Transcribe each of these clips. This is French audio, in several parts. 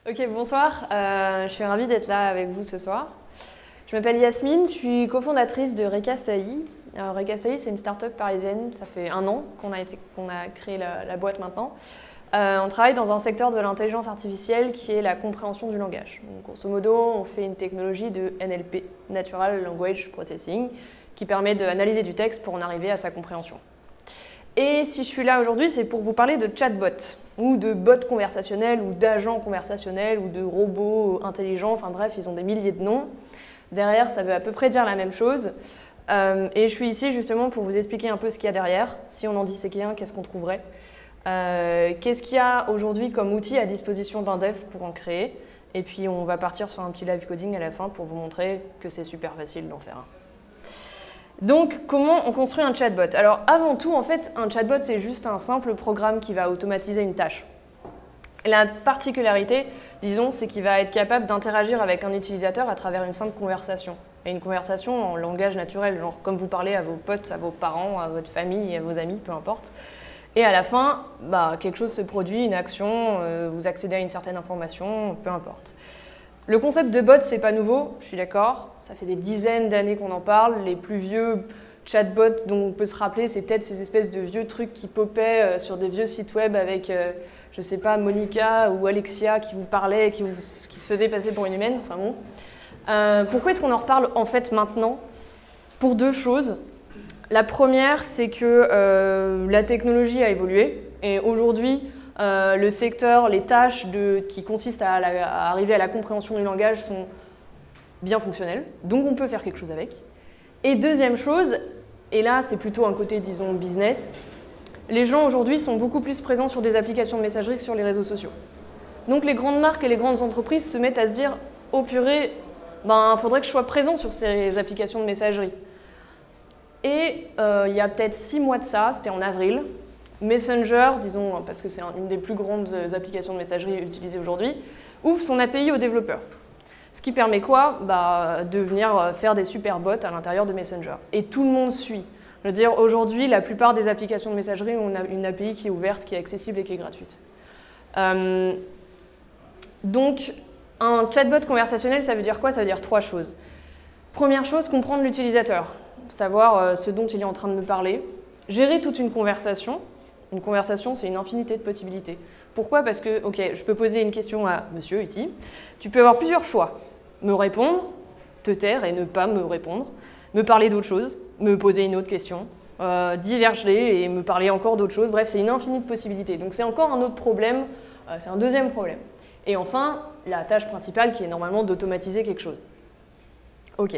Ok, bonsoir. Je suis ravie d'être là avec vous ce soir. Je m'appelle Yasmine, je suis cofondatrice de Recast AI. Alors, Recast AI, c'est une start-up parisienne. Ça fait 1 an qu'on a créé la boîte maintenant. On travaille dans un secteur de l'intelligence artificielle qui est la compréhension du langage. Donc, grosso modo, on fait une technologie de NLP, Natural Language Processing, qui permet d'analyser du texte pour en arriver à sa compréhension. Et si je suis là aujourd'hui, c'est pour vous parler de chatbots, ou de bots conversationnels, ou d'agents conversationnels, ou de robots intelligents, enfin bref, ils ont des milliers de noms. Derrière, ça veut à peu près dire la même chose. Et je suis ici justement pour vous expliquer un peu ce qu'il y a derrière. Si on en disséquait un, qu'est-ce qu'on trouverait? Qu'est-ce qu'il y a aujourd'hui comme outil à disposition d'un dev pour en créer? Et puis on va partir sur un petit live coding à la fin pour vous montrer que c'est super facile d'en faire un. Donc, comment on construit un chatbot? Alors, avant tout, en fait, un chatbot, c'est juste un simple programme qui va automatiser une tâche. La particularité, disons, c'est qu'il va être capable d'interagir avec un utilisateur à travers une simple conversation. Et une conversation en langage naturel, genre comme vous parlez à vos potes, à vos parents, à votre famille, à vos amis, peu importe. Et à la fin, quelque chose se produit, une action, vous accédez à une certaine information, peu importe. Le concept de bot, c'est pas nouveau, je suis d'accord. Ça fait des dizaines d'années qu'on en parle. Les plus vieux chatbots dont on peut se rappeler, c'est peut-être ces espèces de vieux trucs qui popaient sur des vieux sites web avec, je sais pas, Monica ou Alexia qui vous parlaient, qui se faisaient passer pour une humaine. Enfin bon. Pourquoi est-ce qu'on en reparle en fait maintenant? Pour 2 choses. La première, c'est que la technologie a évolué et aujourd'hui, le secteur, les tâches qui consistent à arriver à la compréhension du langage sont bien fonctionnelles, donc on peut faire quelque chose avec. Et deuxième chose, et là c'est plutôt un côté, disons, business, les gens aujourd'hui sont beaucoup plus présents sur des applications de messagerie que sur les réseaux sociaux. Donc les grandes marques et les grandes entreprises se mettent à se dire « Oh purée, faudrait que je sois présent sur ces applications de messagerie ». Et il y a peut-être 6 mois de ça, c'était en avril, Messenger, disons, parce que c'est une des plus grandes applications de messagerie utilisées aujourd'hui, ouvre son API aux développeurs. Ce qui permet quoi? De venir faire des super bots à l'intérieur de Messenger. Et tout le monde suit. Je veux dire, aujourd'hui, la plupart des applications de messagerie ont une API qui est ouverte, qui est accessible et qui est gratuite. Donc, un chatbot conversationnel, ça veut dire quoi? Ça veut dire 3 choses. Première chose, comprendre l'utilisateur, savoir ce dont il est en train de me parler, gérer toute une conversation. Une conversation, c'est une infinité de possibilités. Pourquoi? Parce que, ok, je peux poser une question à monsieur ici. Tu peux avoir plusieurs choix. Me répondre, te taire et ne pas me répondre, me parler d'autre chose, me poser une autre question, diverger et me parler encore d'autre chose. Bref, c'est une infinie de possibilités. Donc c'est encore un autre problème, c'est un deuxième problème. Et enfin, la tâche principale qui est normalement d'automatiser quelque chose. Ok.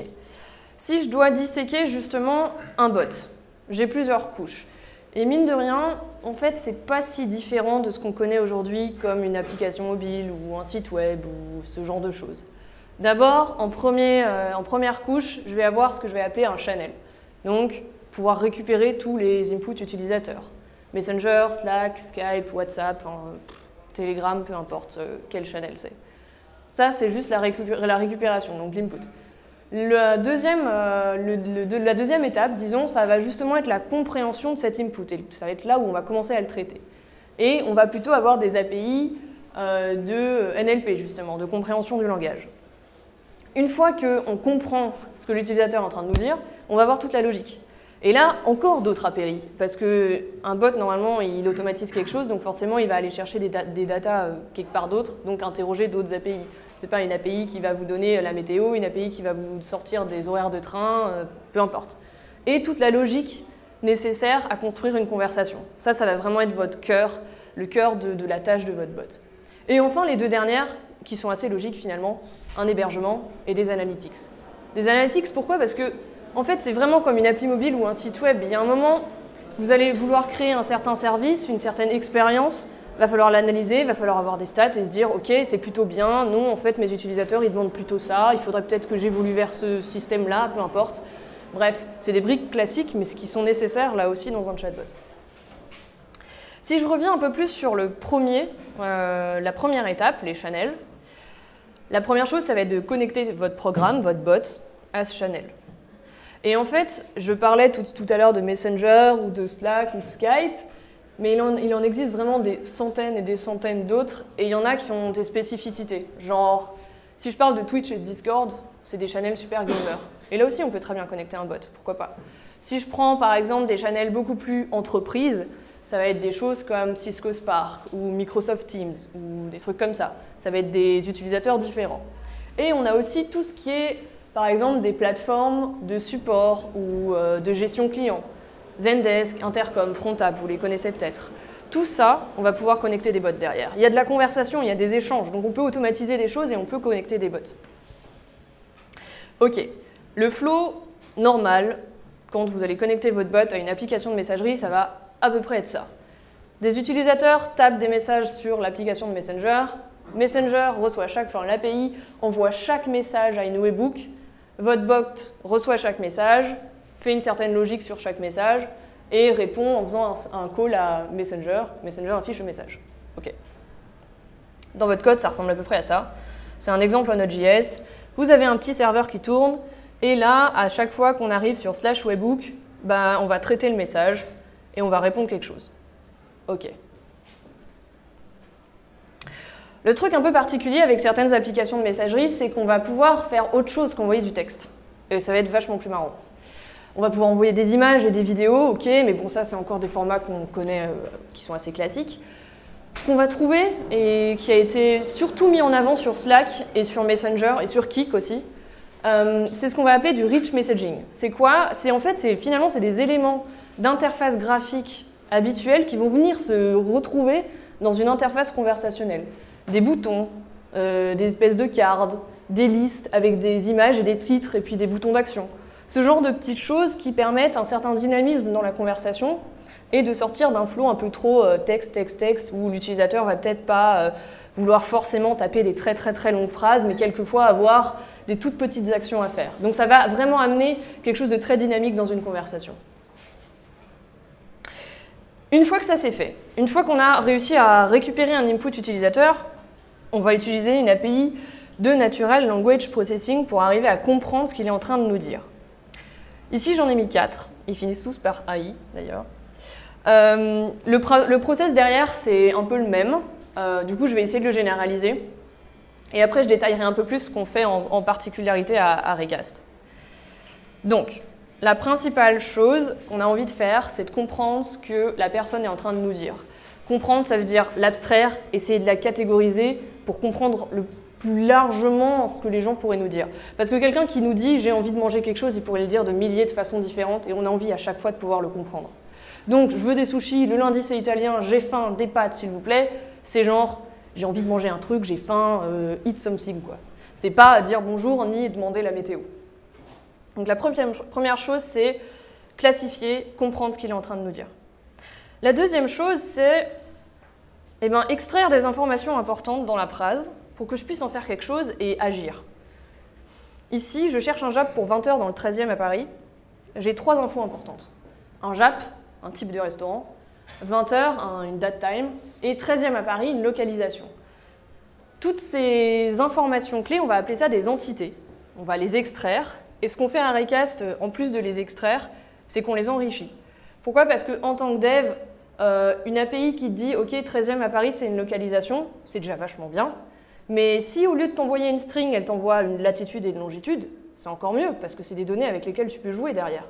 Si je dois disséquer justement un bot, j'ai plusieurs couches. Et mine de rien, en fait, c'est pas si différent de ce qu'on connaît aujourd'hui comme une application mobile ou un site web ou ce genre de choses. D'abord, en première couche, je vais avoir ce que je vais appeler un channel. Donc, pouvoir récupérer tous les inputs utilisateurs. Messenger, Slack, Skype, WhatsApp, Telegram, peu importe quel channel c'est. Ça, c'est juste la récupération, donc l'input. La deuxième étape, disons, ça va justement être la compréhension de cet input. Et ça va être là où on va commencer à le traiter. Et on va plutôt avoir des API de NLP, justement, de compréhension du langage. Une fois qu'on comprend ce que l'utilisateur est en train de nous dire, on va voir toute la logique. Et là, encore d'autres API, parce qu'un bot, normalement, il automatise quelque chose, donc forcément, il va aller chercher des datas quelque part d'autre, donc interroger d'autres API. C'est pas une API qui va vous donner la météo, une API qui va vous sortir des horaires de train, peu importe. Et toute la logique nécessaire à construire une conversation. Ça va vraiment être votre cœur, le cœur de la tâche de votre bot. Et enfin, les 2 dernières, qui sont assez logiques finalement, un hébergement et des analytics. Des analytics, pourquoi? Parce que, en fait, c'est vraiment comme une appli mobile ou un site web. Il y a un moment, vous allez vouloir créer un certain service, une certaine expérience. Il va falloir l'analyser, il va falloir avoir des stats et se dire « Ok, c'est plutôt bien, non, en fait, mes utilisateurs, ils demandent plutôt ça, il faudrait peut-être que j'évolue vers ce système-là, peu importe. » Bref, c'est des briques classiques, mais qui sont nécessaires là aussi dans un chatbot. Si je reviens un peu plus sur la première étape, les channels, la première chose, ça va être de connecter votre programme, votre bot, à ce channel. Et en fait, je parlais tout à l'heure de Messenger ou de Slack ou de Skype. mais il en existe vraiment des centaines et des centaines d'autres, et il y en a qui ont des spécificités. Genre, si je parle de Twitch et de Discord, c'est des channels super gamers. Et là aussi, on peut très bien connecter un bot, pourquoi pas. Si je prends par exemple des channels beaucoup plus entreprises, ça va être des choses comme Cisco Spark ou Microsoft Teams ou des trucs comme ça. Ça va être des utilisateurs différents. Et on a aussi tout ce qui est, par exemple, des plateformes de support ou de gestion client. Zendesk, Intercom, Frontap, vous les connaissez peut-être. Tout ça, on va pouvoir connecter des bots derrière. Il y a de la conversation, il y a des échanges, donc on peut automatiser des choses et on peut connecter des bots. Ok, le flow normal, quand vous allez connecter votre bot à une application de messagerie, ça va à peu près être ça. Des utilisateurs tapent des messages sur l'application de Messenger. Messenger reçoit l'API envoie chaque message à une webhook. Votre bot reçoit chaque message, fait une certaine logique sur chaque message et répond en faisant un call à Messenger. Messenger affiche le message. Ok. Dans votre code, ça ressemble à peu près à ça. C'est un exemple en Node.js. Vous avez un petit serveur qui tourne et là, à chaque fois qu'on arrive sur /webhook, on va traiter le message et on va répondre quelque chose. Ok. Le truc un peu particulier avec certaines applications de messagerie, c'est qu'on va pouvoir faire autre chose qu'envoyer du texte. Et ça va être vachement plus marrant. On va pouvoir envoyer des images et des vidéos, ok, mais bon, ça c'est encore des formats qu'on connaît, qui sont assez classiques. Ce qu'on va trouver, et qui a été surtout mis en avant sur Slack et sur Messenger, et sur Kik aussi, c'est ce qu'on va appeler du rich messaging. C'est quoi? Finalement, c'est des éléments d'interface graphique habituels qui vont venir se retrouver dans une interface conversationnelle. Des boutons, des espèces de cards, des listes avec des images et des titres et puis des boutons d'action. Ce genre de petites choses qui permettent un certain dynamisme dans la conversation et de sortir d'un flow un peu trop texte, texte, texte, où l'utilisateur va peut-être pas vouloir forcément taper des très très très longues phrases, mais quelquefois avoir des toutes petites actions à faire. Donc ça va vraiment amener quelque chose de très dynamique dans une conversation. Une fois que ça c'est fait, une fois qu'on a réussi à récupérer un input utilisateur, on va utiliser une API de Natural Language Processing pour arriver à comprendre ce qu'il est en train de nous dire. Ici, j'en ai mis 4. Ils finissent tous par AI, d'ailleurs. Le process derrière, c'est un peu le même. Du coup, je vais essayer de le généraliser. Et après, je détaillerai un peu plus ce qu'on fait en particularité à Recast. Donc, la principale chose qu'on a envie de faire, c'est de comprendre ce que la personne est en train de nous dire. Comprendre, ça veut dire l'abstraire, essayer de la catégoriser pour comprendre le plus largement ce que les gens pourraient nous dire. Parce que quelqu'un qui nous dit « j'ai envie de manger quelque chose », il pourrait le dire de milliers de façons différentes et on a envie à chaque fois de pouvoir le comprendre. Donc, je veux des sushis, le lundi c'est italien, j'ai faim, des pâtes s'il vous plaît, c'est genre « j'ai envie de manger un truc, j'ai faim, eat something » quoi. C'est pas dire bonjour ni demander la météo. Donc la première chose, c'est classifier, comprendre ce qu'il est en train de nous dire. La deuxième chose, c'est extraire des informations importantes dans la phrase pour que je puisse en faire quelque chose et agir. Ici, je cherche un JAP pour 20 h dans le 13e à Paris. J'ai 3 infos importantes. Un JAP, un type de restaurant, 20 h, une date time, et 13e à Paris, une localisation. Toutes ces informations clés, on va appeler ça des entités. On va les extraire. Et ce qu'on fait à Recast, en plus de les extraire, c'est qu'on les enrichit. Pourquoi? Parce qu'en tant que dev, une API qui te dit « Ok, 13e à Paris, c'est une localisation », c'est déjà vachement bien. Mais si au lieu de t'envoyer une string, elle t'envoie une latitude et une longitude, c'est encore mieux, parce que c'est des données avec lesquelles tu peux jouer derrière.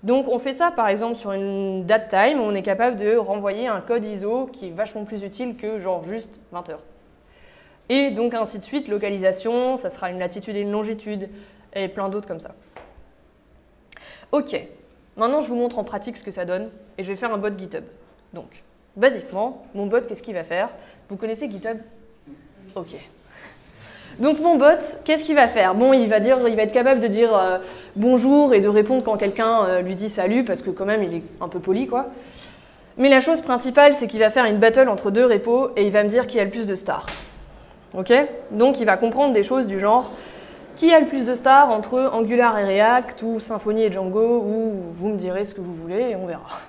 Donc on fait ça par exemple sur une date time, on est capable de renvoyer un code ISO qui est vachement plus utile que genre juste 20 h. Et donc ainsi de suite, localisation, ça sera une latitude et une longitude, et plein d'autres comme ça. Ok, maintenant je vous montre en pratique ce que ça donne, et je vais faire un bot GitHub. Donc, basiquement, mon bot, qu'est-ce qu'il va faire? Vous connaissez GitHub? Ok. Donc mon bot, qu'est-ce qu'il va faire? Bon, il va être capable de dire bonjour et de répondre quand quelqu'un lui dit salut, parce que quand même il est un peu poli, quoi. Mais la chose principale, c'est qu'il va faire une battle entre 2 repos et il va me dire qui a le plus de stars. Ok? Donc il va comprendre des choses du genre qui a le plus de stars entre Angular et React, ou Symfony et Django, ou vous me direz ce que vous voulez et on verra.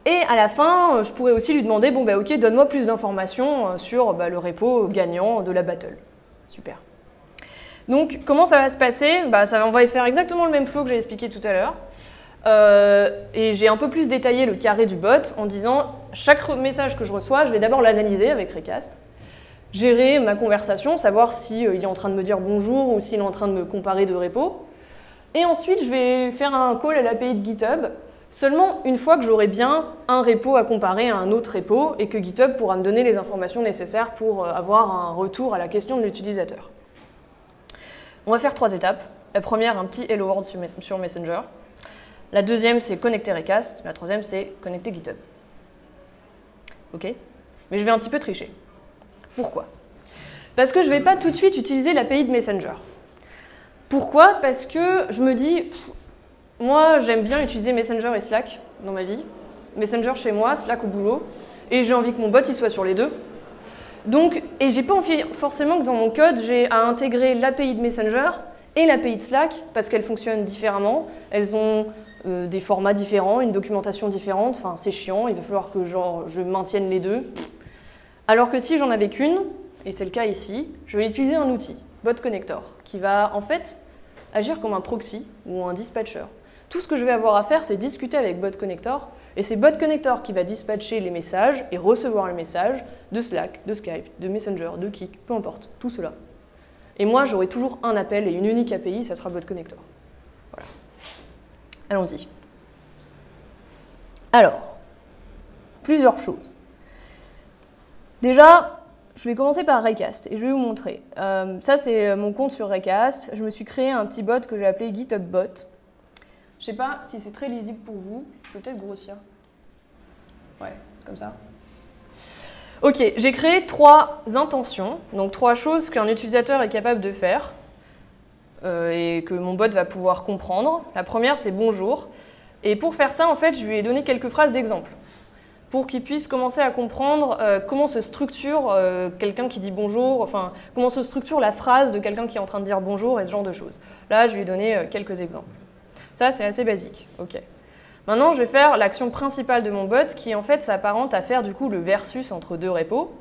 Et à la fin, je pourrais aussi lui demander, bon bah ok, donne-moi plus d'informations sur le repo gagnant de la battle. Super. Donc comment ça va se passer? On va faire exactement le même flow que j'ai expliqué tout à l'heure. Et j'ai un peu plus détaillé le carré du bot en disant chaque message que je reçois, je vais d'abord l'analyser avec Recast, gérer ma conversation, savoir s'il est en train de me dire bonjour ou s'il est en train de me comparer de repos. Et ensuite, je vais faire un call à l'API de GitHub seulement une fois que j'aurai bien un repo à comparer à un autre repo et que GitHub pourra me donner les informations nécessaires pour avoir un retour à la question de l'utilisateur. On va faire 3 étapes. La première, un petit Hello World sur Messenger. La deuxième, c'est connecter Recast. La troisième, c'est connecter GitHub. Ok? Mais je vais un petit peu tricher. Pourquoi? Parce que je ne vais pas tout de suite utiliser l'API de Messenger. Pourquoi? Parce que je me dis, moi j'aime bien utiliser Messenger et Slack dans ma vie. Messenger chez moi, Slack au boulot. Et j'ai envie que mon bot il soit sur les deux. Donc, et j'ai pas envie forcément que dans mon code, j'ai à intégrer l'API de Messenger et l'API de Slack parce qu'elles fonctionnent différemment. Elles ont des formats différents, une documentation différente. Enfin, c'est chiant, il va falloir que je maintienne les deux. Alors que si j'en avais qu'une, et c'est le cas ici, je vais utiliser un outil, Bot Connector, qui va en fait agir comme un proxy ou un dispatcher. Tout ce que je vais avoir à faire, c'est discuter avec Bot Connector, et c'est Bot Connector qui va dispatcher les messages et recevoir les messages de Slack, de Skype, de Messenger, de Kik, peu importe, tout cela. Et moi, j'aurai toujours un appel et une unique API, ça sera Bot Connector. Voilà. Allons-y. Alors, plusieurs choses. Déjà, je vais commencer par Recast et je vais vous montrer. Ça, c'est mon compte sur Recast. Je me suis créé un petit bot que j'ai appelé GitHub Bot. Je sais pas si c'est très lisible pour vous. Je peux peut-être grossir. Ouais, comme ça. Ok, j'ai créé 3 intentions, donc 3 choses qu'un utilisateur est capable de faire et que mon bot va pouvoir comprendre. La première, c'est bonjour. Et pour faire ça, en fait, je lui ai donné quelques phrases d'exemple pour qu'il puisse commencer à comprendre comment se structure quelqu'un qui dit bonjour, enfin, comment se structure la phrase de quelqu'un qui est en train de dire bonjour et ce genre de choses. Là, je lui ai donné quelques exemples. Ça, c'est assez basique. Ok. Maintenant, je vais faire l'action principale de mon bot qui, en fait, s'apparente à faire du coup le versus entre 2 repos.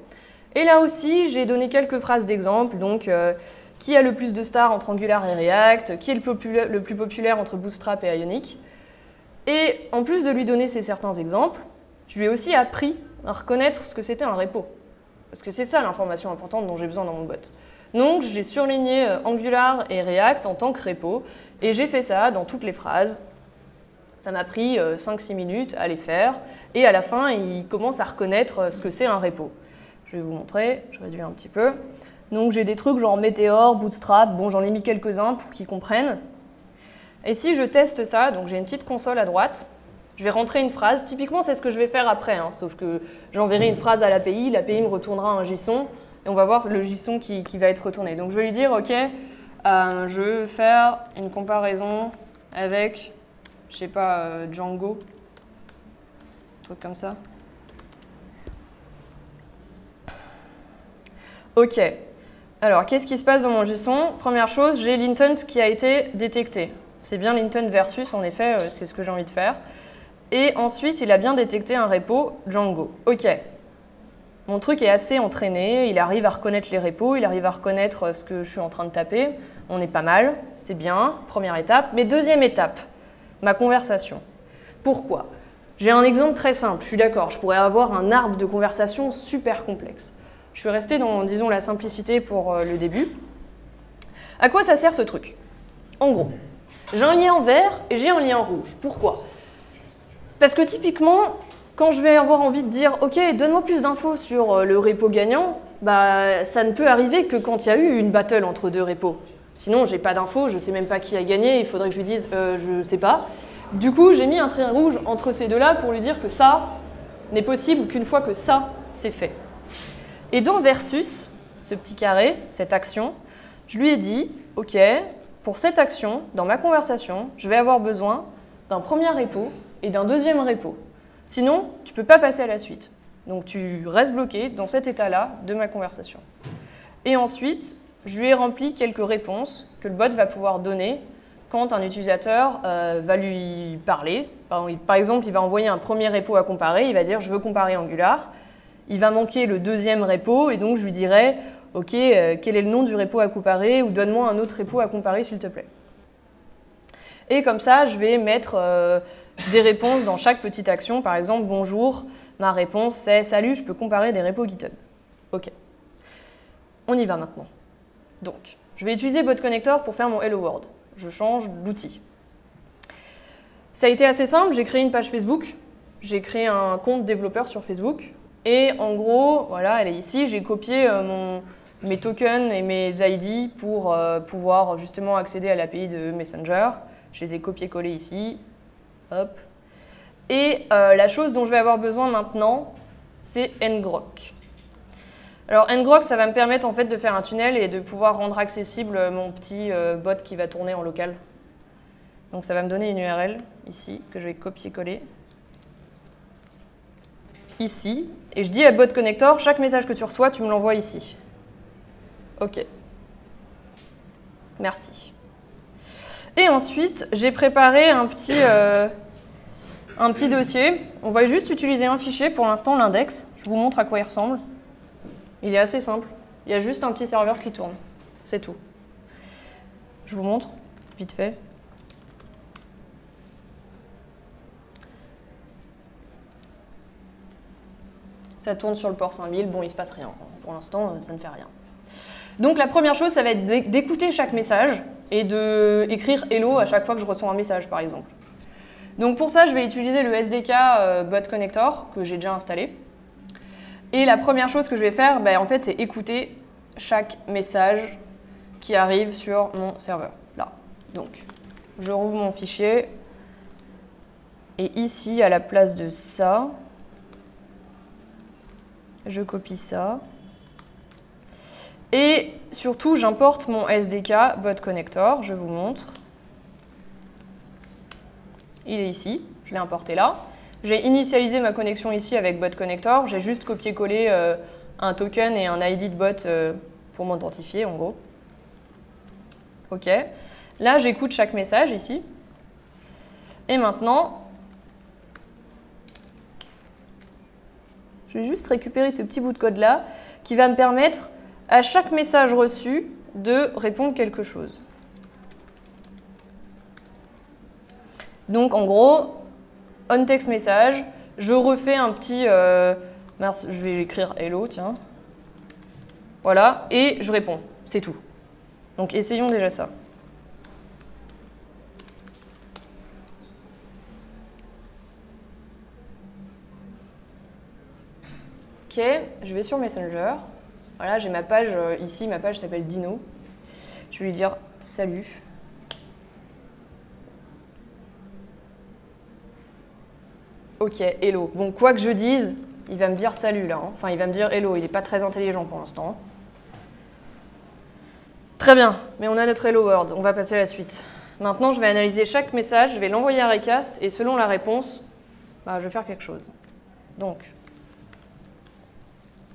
Et là aussi, j'ai donné quelques phrases d'exemple. Donc, qui a le plus de stars entre Angular et React? Qui est le plus populaire entre Bootstrap et Ionic? Et en plus de lui donner ces certains exemples, je lui ai aussi appris à reconnaître ce que c'était un repo. Parce que c'est ça l'information importante dont j'ai besoin dans mon bot. Donc, j'ai surligné Angular et React en tant que repo. Et j'ai fait ça dans toutes les phrases. Ça m'a pris 5-6 minutes à les faire. Et à la fin, il commence à reconnaître ce que c'est un repo. Je vais vous montrer, je réduis un petit peu. Donc j'ai des trucs genre Meteor, Bootstrap, bon j'en ai mis quelques-uns pour qu'ils comprennent. Et si je teste ça, donc j'ai une petite console à droite, je vais rentrer une phrase. Typiquement, c'est ce que je vais faire après, hein, sauf que j'enverrai une phrase à l'API me retournera un JSON, et on va voir le JSON qui va être retourné. Donc je vais lui dire, ok, je veux faire une comparaison avec, je sais pas, Django, un truc comme ça. Ok, alors qu'est-ce qui se passe dans mon JSON? Première chose, j'ai l'intent qui a été détecté. C'est bien l'intent versus, en effet, c'est ce que j'ai envie de faire. Et ensuite, il a bien détecté un repo Django. Ok, mon truc est assez entraîné, il arrive à reconnaître les repos, il arrive à reconnaître ce que je suis en train de taper. On est pas mal, c'est bien, première étape. Mais deuxième étape, ma conversation. Pourquoi? J'ai un exemple très simple, je suis d'accord, je pourrais avoir un arbre de conversation super complexe. Je suis restée dans, disons, la simplicité pour le début. À quoi ça sert ce truc? En gros, j'ai un lien vert et j'ai un lien rouge. Pourquoi? Parce que typiquement, quand je vais avoir envie de dire « Ok, donne-moi plus d'infos sur le repo gagnant », bah, ça ne peut arriver que quand il y a eu une battle entre 2 repos. Sinon, j'ai pas d'infos, je sais même pas qui a gagné, il faudrait que je lui dise « je sais pas ». Du coup, j'ai mis un trait rouge entre ces deux-là pour lui dire que ça n'est possible qu'une fois que ça, c'est fait. Et dans versus, ce petit carré, cette action, je lui ai dit « Ok, pour cette action, dans ma conversation, je vais avoir besoin d'un premier repo et d'un deuxième repo. Sinon, tu ne peux pas passer à la suite. Donc tu restes bloqué dans cet état-là de ma conversation. » Et ensuite, je lui ai rempli quelques réponses que le bot va pouvoir donner quand un utilisateur va lui parler. Par exemple, il va envoyer un premier repo à comparer, il va dire « Je veux comparer Angular ». Il va manquer le deuxième repo et donc je lui dirai « Ok, quel est le nom du repo à comparer ou donne-moi un autre repo à comparer s'il te plaît ». Et comme ça, je vais mettre des réponses dans chaque petite action. Par exemple, bonjour, ma réponse c'est salut, je peux comparer des repos GitHub. Ok. On y va maintenant. Donc, je vais utiliser BotConnector pour faire mon Hello World. Je change d'outil. Ça a été assez simple, j'ai créé une page Facebook, j'ai créé un compte développeur sur Facebook, et en gros, voilà, elle est ici, j'ai copié mes tokens et mes ID pour pouvoir justement accéder à l'API de Messenger. Je les ai copiés-collés ici. Hop. Et la chose dont je vais avoir besoin maintenant, c'est ngrok. Alors ngrok, ça va me permettre en fait de faire un tunnel et de pouvoir rendre accessible mon petit bot qui va tourner en local. Donc ça va me donner une URL ici que je vais copier-coller ici. Et je dis à BotConnector, chaque message que tu reçois, tu me l'envoies ici. Ok. Merci. Et ensuite, j'ai préparé un petit dossier. On va juste utiliser un fichier, pour l'instant l'index. Je vous montre à quoi il ressemble. Il est assez simple. Il y a juste un petit serveur qui tourne. C'est tout. Je vous montre, vite fait. Ça tourne sur le port 5000. Bon, il ne se passe rien. Pour l'instant, ça ne fait rien. Donc la première chose, ça va être d'écouter chaque message et d'écrire hello à chaque fois que je reçois un message, par exemple. Donc pour ça, je vais utiliser le SDK BotConnector que j'ai déjà installé. Et la première chose que je vais faire, en fait, c'est écouter chaque message qui arrive sur mon serveur. Là. Donc, je rouvre mon fichier. Et ici, à la place de ça, je copie ça. Et surtout, j'importe mon SDK BotConnector. Je vous montre. Il est ici. Je l'ai importé là. J'ai initialisé ma connexion ici avec BotConnector. J'ai juste copié-collé un token et un ID de bot pour m'identifier, en gros. OK. Là, j'écoute chaque message ici. Et maintenant, je vais juste récupérer ce petit bout de code-là qui va me permettre, à chaque message reçu, de répondre quelque chose. Donc, en gros, onText message, je refais un petit... mince, je vais écrire hello, tiens. Voilà, et je réponds, c'est tout. Donc, essayons déjà ça. Ok, je vais sur Messenger. Voilà, j'ai ma page ici, ma page s'appelle Dino. Je vais lui dire salut. Ok, hello. Bon, quoi que je dise, il va me dire salut là. Hein. Enfin, il va me dire hello. Il n'est pas très intelligent pour l'instant. Très bien, mais on a notre hello world. On va passer à la suite. Maintenant, je vais analyser chaque message, je vais l'envoyer à Recast et selon la réponse, je vais faire quelque chose. Donc,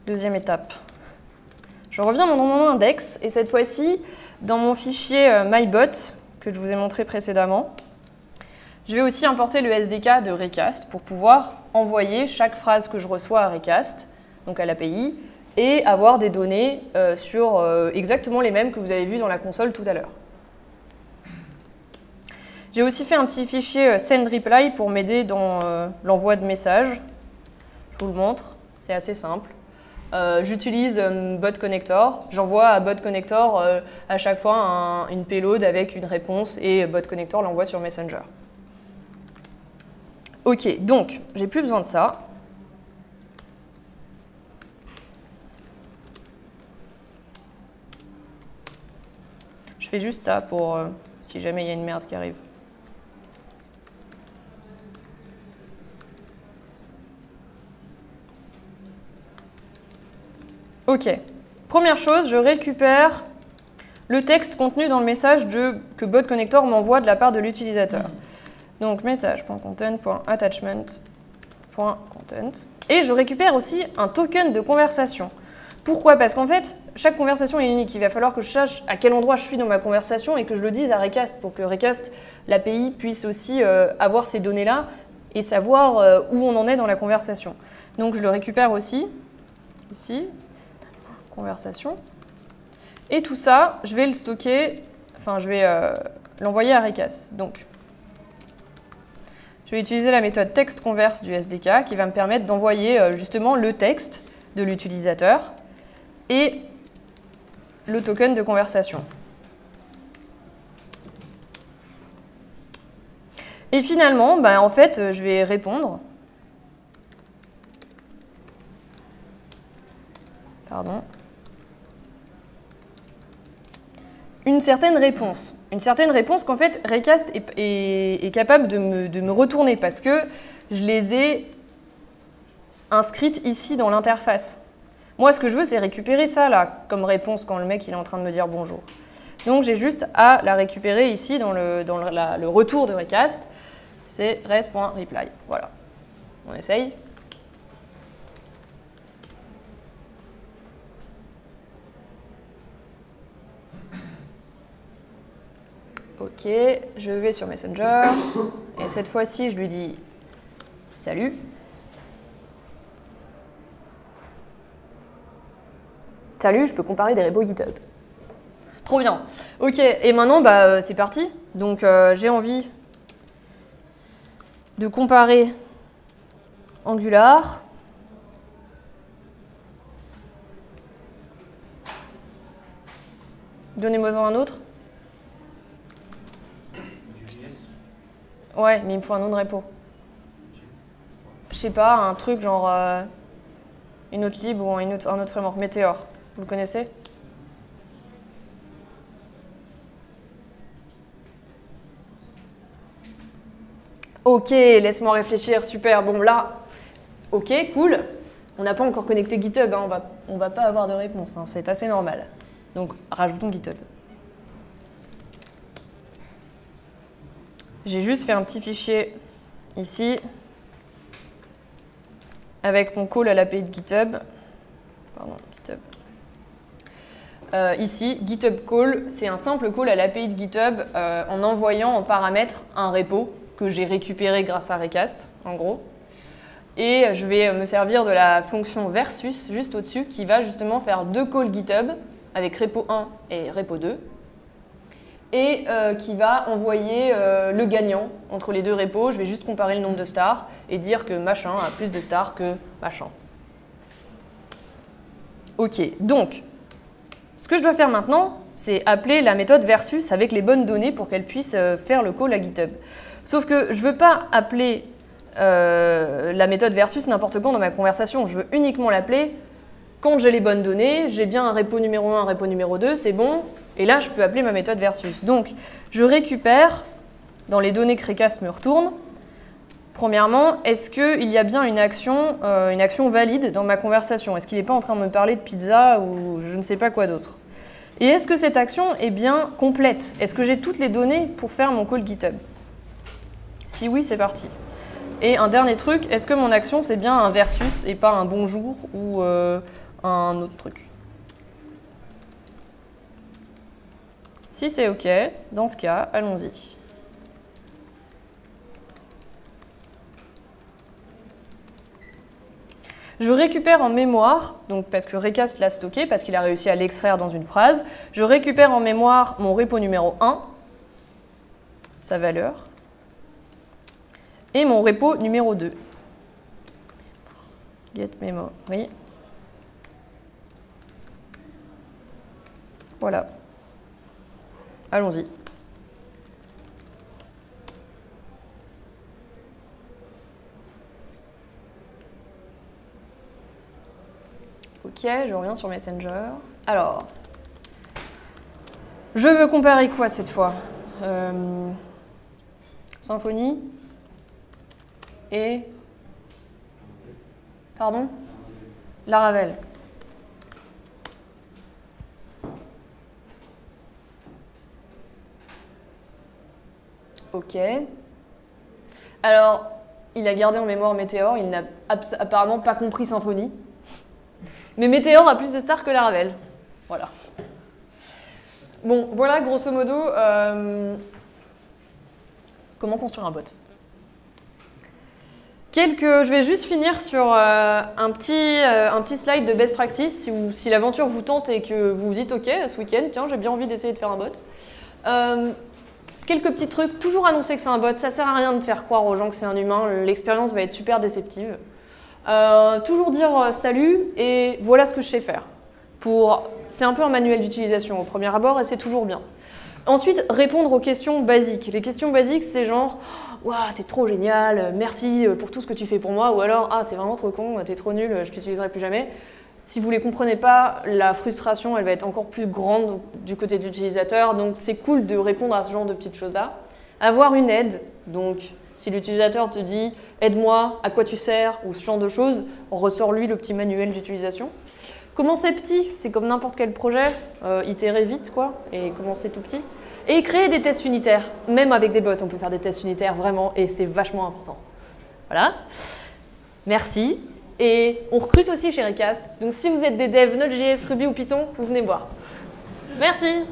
deuxième étape. Je reviens dans mon index et cette fois-ci, dans mon fichier mybot que je vous ai montré précédemment, je vais aussi importer le SDK de Recast pour pouvoir envoyer chaque phrase que je reçois à Recast, donc à l'API, et avoir des données sur exactement les mêmes que vous avez vues dans la console tout à l'heure. J'ai aussi fait un petit fichier sendReply pour m'aider dans l'envoi de messages. Je vous le montre, c'est assez simple. J'utilise BotConnector, j'envoie à BotConnector à chaque fois une payload avec une réponse et BotConnector l'envoie sur Messenger. Ok, donc j'ai plus besoin de ça. Je fais juste ça pour si jamais il y a une merde qui arrive. Ok, première chose, je récupère le texte contenu dans le message que BotConnector m'envoie de la part de l'utilisateur. Donc message.content.attachment.content. Et je récupère aussi un token de conversation. Pourquoi? Parce qu'en fait, chaque conversation est unique. Il va falloir que je sache à quel endroit je suis dans ma conversation et que je le dise à Recast pour que Recast, l'API, puisse aussi avoir ces données-là et savoir où on en est dans la conversation. Donc je le récupère aussi, ici, conversation. Et tout ça, je vais le stocker, enfin je vais l'envoyer à Recast. Donc je vais utiliser la méthode textConverse du SDK qui va me permettre d'envoyer justement le texte de l'utilisateur et le token de conversation. Et finalement, en fait, je vais répondre. Pardon. Une certaine réponse. Une certaine réponse qu'en fait, Recast est capable de me retourner parce que je les ai inscrites ici dans l'interface. Moi, ce que je veux, c'est récupérer ça, là, comme réponse quand le mec il est en train de me dire bonjour. Donc, j'ai juste à la récupérer ici dans le retour de Recast. C'est res.reply. Voilà. On essaye. Ok, je vais sur Messenger. Et cette fois-ci, je lui dis salut. Salut, je peux comparer des repos GitHub. Trop bien. Ok, et maintenant, c'est parti. Donc, j'ai envie de comparer Angular. Donnez-moi-en un autre. Ouais, mais il me faut un nom de repo. Je sais pas, un truc genre une autre lib ou un autre framework. Meteor, vous le connaissez? Ok, laisse-moi réfléchir, super. Bon là, ok, cool. On n'a pas encore connecté GitHub, hein, on va pas avoir de réponse, hein, c'est assez normal. Donc rajoutons GitHub. J'ai juste fait un petit fichier ici avec mon call à l'API de GitHub. Pardon, GitHub. Ici, GitHub call, c'est un simple call à l'API de GitHub en envoyant en paramètre un repo que j'ai récupéré grâce à Recast, en gros. Et je vais me servir de la fonction versus juste au-dessus qui va justement faire deux calls GitHub avec repo 1 et repo 2 et qui va envoyer le gagnant entre les deux repos. Je vais juste comparer le nombre de stars et dire que machin a plus de stars que machin. Ok, donc ce que je dois faire maintenant, c'est appeler la méthode versus avec les bonnes données pour qu'elle puisse faire le call à GitHub. Sauf que je ne veux pas appeler la méthode versus n'importe quand dans ma conversation. Je veux uniquement l'appeler quand j'ai les bonnes données, j'ai bien un repo numéro 1, un repo numéro 2, c'est bon. Et là, je peux appeler ma méthode versus. Donc, je récupère dans les données que Recast me retourne. Premièrement, est-ce qu'il y a bien une action valide dans ma conversation? Est-ce qu'il n'est pas en train de me parler de pizza ou je ne sais pas quoi d'autre? Et est-ce que cette action est bien complète? Est-ce que j'ai toutes les données pour faire mon call GitHub? Si oui, c'est parti. Et un dernier truc, est-ce que mon action c'est bien un versus et pas un bonjour ou un autre truc? Si c'est OK, dans ce cas, allons-y. Je récupère en mémoire, donc parce que Recast l'a stocké, parce qu'il a réussi à l'extraire dans une phrase, je récupère en mémoire mon repo numéro 1, sa valeur, et mon repo numéro 2. Get memory. Voilà. Allons-y. Ok, je reviens sur Messenger. Alors, je veux comparer quoi cette fois? Symfony et... Pardon? Laravel. Ok. Alors, il a gardé en mémoire Meteor, il n'a apparemment pas compris Symfony. Mais Meteor a plus de stars que Laravel. Voilà. Bon, voilà grosso modo comment construire un bot. Je vais juste finir sur un petit slide de best practice si l'aventure vous tente et que vous vous dites ok, ce week-end, tiens, j'ai bien envie d'essayer de faire un bot. Quelques petits trucs, toujours annoncer que c'est un bot, ça sert à rien de faire croire aux gens que c'est un humain, l'expérience va être super déceptive. Toujours dire salut et voilà ce que je sais faire. C'est un peu un manuel d'utilisation au premier abord et c'est toujours bien. Ensuite, répondre aux questions basiques. Les questions basiques, c'est genre « Waouh, t'es trop génial, merci pour tout ce que tu fais pour moi » ou alors « Ah, t'es vraiment trop con, t'es trop nul, je t'utiliserai plus jamais ». Si vous ne les comprenez pas, la frustration, elle va être encore plus grande du côté de l'utilisateur. Donc, c'est cool de répondre à ce genre de petites choses-là. Avoir une aide. Donc, si l'utilisateur te dit « Aide-moi, à quoi tu sers ?» ou ce genre de choses, on ressort lui le petit manuel d'utilisation. Commencer petit, c'est comme n'importe quel projet. Itérer vite, quoi, et commencer tout petit. Et créer des tests unitaires. Même avec des bots, on peut faire des tests unitaires, vraiment, et c'est vachement important. Voilà. Merci. Et on recrute aussi chez Recast. Donc si vous êtes des devs Node.js, Ruby ou Python, vous venez me voir. Merci.